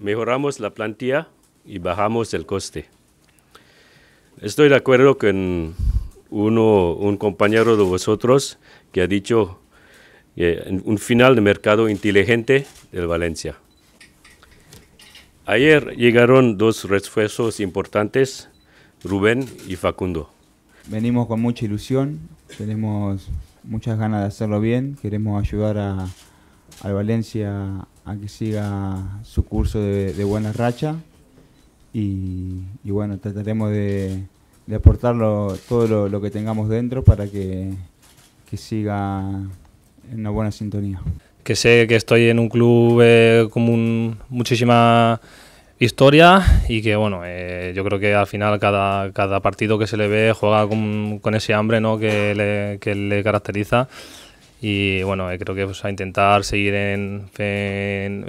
mejoramos la plantilla y bajamos el coste. Estoy de acuerdo con un compañero de vosotros que ha dicho un final de mercado inteligente del Valencia. Ayer llegaron dos refuerzos importantes, Rubén y Facundo. Venimos con mucha ilusión, tenemos muchas ganas de hacerlo bien, queremos ayudar al Valencia a que siga su curso de buena racha y bueno, trataremos de aportar todo lo que tengamos dentro para que siga en una buena sintonía. Que sé que estoy en un club con muchísima historia y que bueno, yo creo que al final cada partido que se le ve juega con ese hambre, ¿no?, que le caracteriza. Y bueno, creo que a intentar seguir en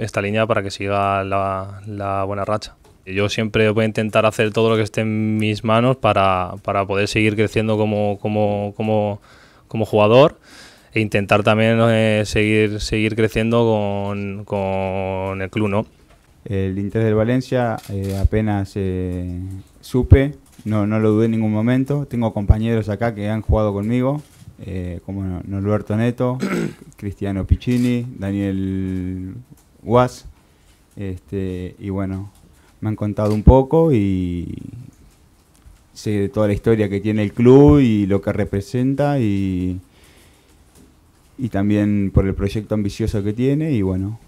esta línea para que siga la buena racha. Yo siempre voy a intentar hacer todo lo que esté en mis manos para poder seguir creciendo como jugador e intentar también seguir creciendo con el club, ¿no? El interés del Valencia apenas supe, no lo dudé en ningún momento. Tengo compañeros acá que han jugado conmigo, como Norberto Neto, Cristiano Piccini, Daniel Guas, y bueno, me han contado un poco y sé de toda la historia que tiene el club y lo que representa y también por el proyecto ambicioso que tiene y bueno,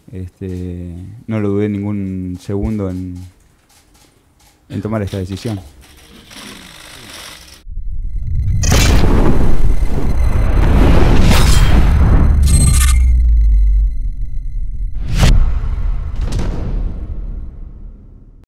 no lo dudé ningún segundo en tomar esta decisión.